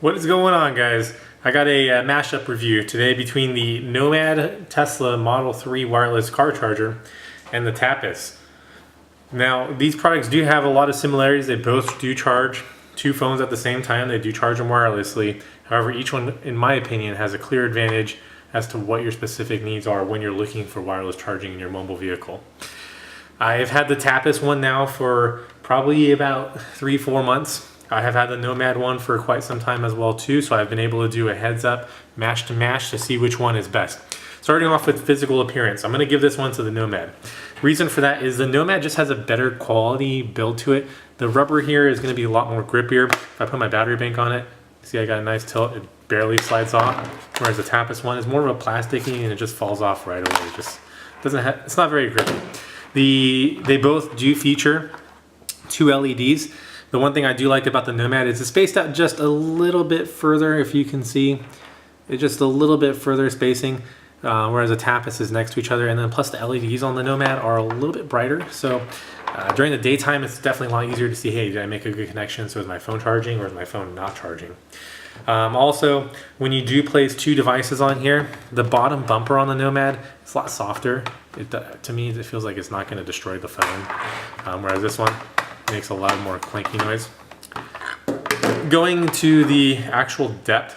What is going on, guys? I got a mashup review today between the Nomad Tesla Model 3 wireless car charger and the Taptes. Now, these products do have a lot of similarities. They both do charge two phones at the same time. They do charge them wirelessly. However, each one, in my opinion, has a clear advantage as to what your specific needs are when you're looking for wireless charging in your mobile vehicle. I've had the Taptes one now for probably about 3-4 months. I have had the Nomad one for quite some time as well too, so I've been able to do a heads up match to match to see which one is best. Starting off with physical appearance, I'm going to give this one to the Nomad. Reason for that is the Nomad just has a better quality build to it. The rubber here is going to be a lot more grippier. If I put my battery bank on it, see I got a nice tilt, it barely slides off, whereas the Taptes one is more of a plasticky and it just falls off right away. It just doesn't have, it's not very grippy. They both do feature two LEDs. The one thing I do like about the Nomad is it's spaced out just a little bit further, if you can see. It's just a little bit further spacing, whereas the Taptes is next to each other. And then plus the LEDs on the Nomad are a little bit brighter. So during the daytime, it's definitely a lot easier to see, hey, did I make a good connection? So is my phone charging or is my phone not charging? Also, when you do place two devices on here, the bottom bumper on the Nomad is a lot softer. To me, it feels like it's not going to destroy the phone, whereas this one makes a lot more clanky noise. Going to the actual depth,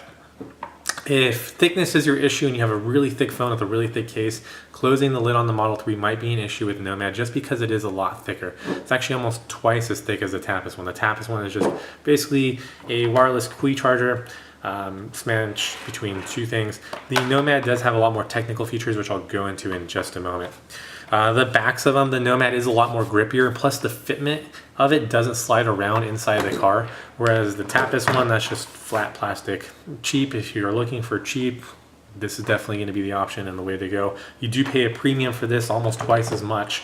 if thickness is your issue and you have a really thick phone with a really thick case, closing the lid on the Model 3 might be an issue with Nomad just because it is a lot thicker. It's actually almost twice as thick as the Taptes one. The Taptes one is just basically a wireless Qi charger smashed between two things. The Nomad does have a lot more technical features, which I'll go into in just a moment. The backs of them, the Nomad is a lot more grippier, plus the fitment of it doesn't slide around inside the car, whereas the Taptes one, that's just flat plastic. Cheap, if you're looking for cheap, this is definitely going to be the option and the way to go. You do pay a premium for this, almost twice as much.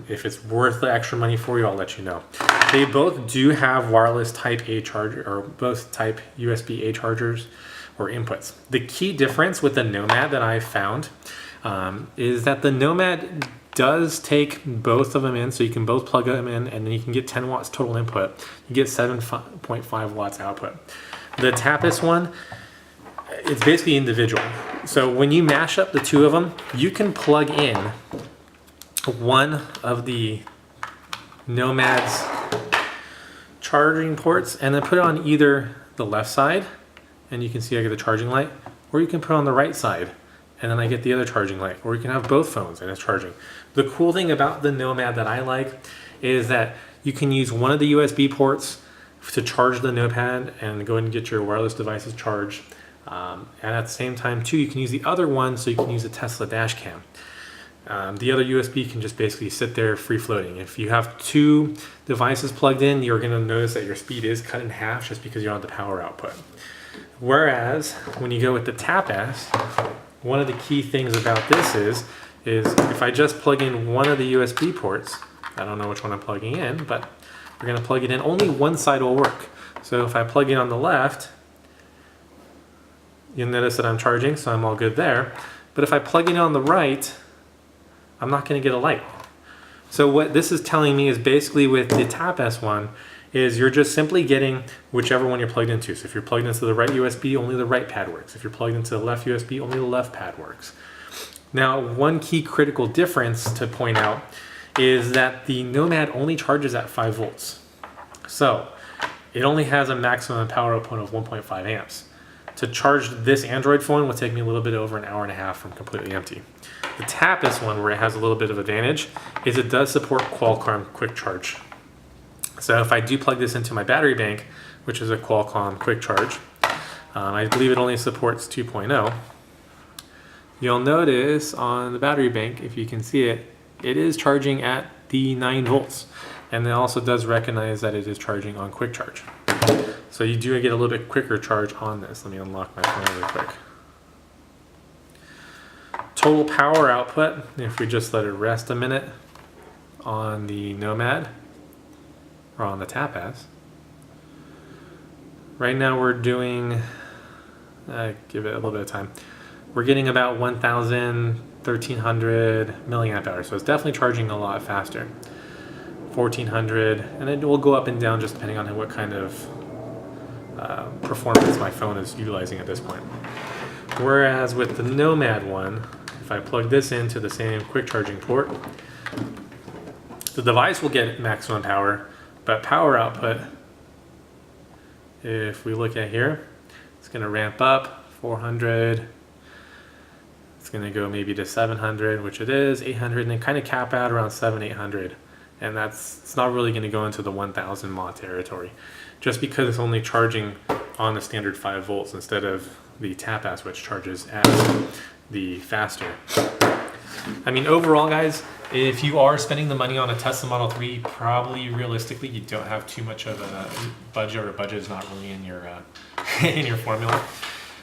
If it's worth the extra money for you, I'll let you know. They both do have wireless Type A charger, or both Type USB-A chargers or inputs. The key difference with the Nomad that I found is that the Nomad does take both of them in, so you can both plug them in and then you can get 10 watts total input. You get 7.5 watts output. The Taptes one, it's basically individual. So when you mash up the two of them, you can plug in one of the Nomad's charging ports and then put it on either the left side, and you can see I get the charging light, or you can put it on the right side and then I get the other charging light, or you can have both phones and it's charging. The cool thing about the Nomad that I like is that you can use one of the USB ports to charge the Nomad and go ahead and get your wireless devices charged. And at the same time too, you can use the other one so you can use the Tesla dash cam. The other USB can just basically sit there free floating. If you have two devices plugged in, you're going to notice that your speed is cut in half just because you don't have the power output. Whereas when you go with the Taptes, one of the key things about this is if I just plug in one of the USB ports, I don't know which one I'm plugging in, but we're going to plug it in, only one side will work. So if I plug in on the left, you'll notice that I'm charging, so I'm all good there. But if I plug in on the right, I'm not going to get a light. So what this is telling me is basically with the Taptes one is you're just simply getting whichever one you're plugged into. So if you're plugged into the right USB, only the right pad works. If you're plugged into the left USB, only the left pad works. Now, one key critical difference to point out is that the Nomad only charges at 5 volts. So it only has a maximum power output of 1.5 amps. To charge this Android phone will take me a little bit over an hour and a half from completely empty. The Taptes one, where it has a little bit of advantage, is it does support Qualcomm Quick Charge. So if I do plug this into my battery bank, which is a Qualcomm Quick Charge, I believe it only supports 2.0. You'll notice on the battery bank, if you can see it, it is charging at the 9 volts. And it also does recognize that it is charging on Quick Charge. So you do get a little bit quicker charge on this. Let me unlock my phone really quick. Total power output, if we just let it rest a minute on the Nomad or on the Taptes. Right now we're doing, give it a little bit of time. We're getting about 1,300 milliamp hours. So it's definitely charging a lot faster. 1,400, and it will go up and down just depending on what kind of performance my phone is utilizing at this point. Whereas with the Nomad one, if I plug this into the same quick charging port, the device will get maximum power, but power output, if we look at here, it's going to ramp up 400. It's going to go maybe to 700, which it is, 800, and then kind of cap out around 800. And it's not really going to go into the 1000 mAh territory, just because it's only charging on the standard 5 volts instead of the Taptes, which charges as the faster. I mean, overall, guys, if you are spending the money on a Tesla Model 3, probably realistically you don't have too much of a budget, or a budget is not really in your in your formula.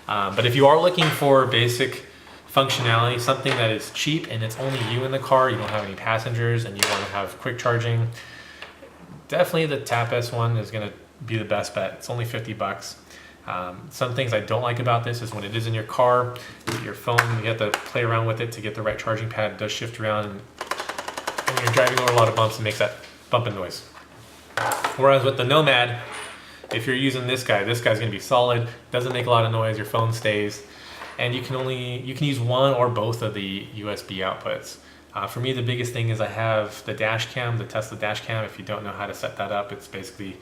But if you are looking for basic functionality, something that is cheap and it's only you in the car, you don't have any passengers, and you want to have quick charging, definitely the Taptes one is going to be the best bet. It's only 50 bucks. Some things I don't like about this is when it is in your car, your phone, you have to play around with it to get the right charging pad. It does shift around, and when you're driving over a lot of bumps, it makes that bumping noise. Whereas with the Nomad, if you're using this guy's going to be solid, doesn't make a lot of noise, your phone stays, and you can use one or both of the USB outputs. For me, the biggest thing is I have the dash cam, the Tesla dash cam. If you don't know how to set that up, it's basically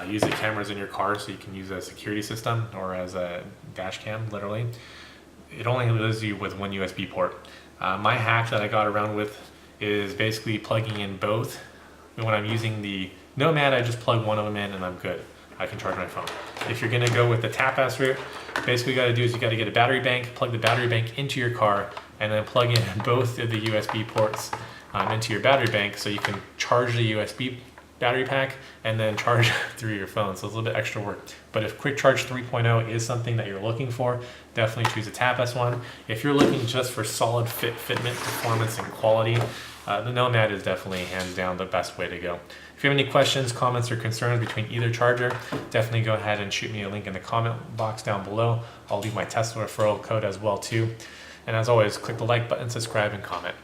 use the cameras in your car, so you can use a security system or as a dash cam, literally. It only leaves you with one USB port. My hack that I got around with is basically plugging in both. When I'm using the Nomad, I just plug one of them in and I'm good. I can charge my phone. If you're gonna go with the Taptes route, basically what you gotta do is you gotta get a battery bank, plug the battery bank into your car, and then plug in both of the USB ports into your battery bank, so you can charge the USB battery pack and then charge through your phone. So it's a little bit extra work. But if Quick Charge 3.0 is something that you're looking for, definitely choose a Taptes one. If you're looking just for solid fitment, performance, and quality, the Nomad is definitely hands down the best way to go. If you have any questions, comments, or concerns between either charger, definitely go ahead and shoot me a link in the comment box down below. I'll leave my Tesla referral code as well too. And as always, click the like button, subscribe, and comment.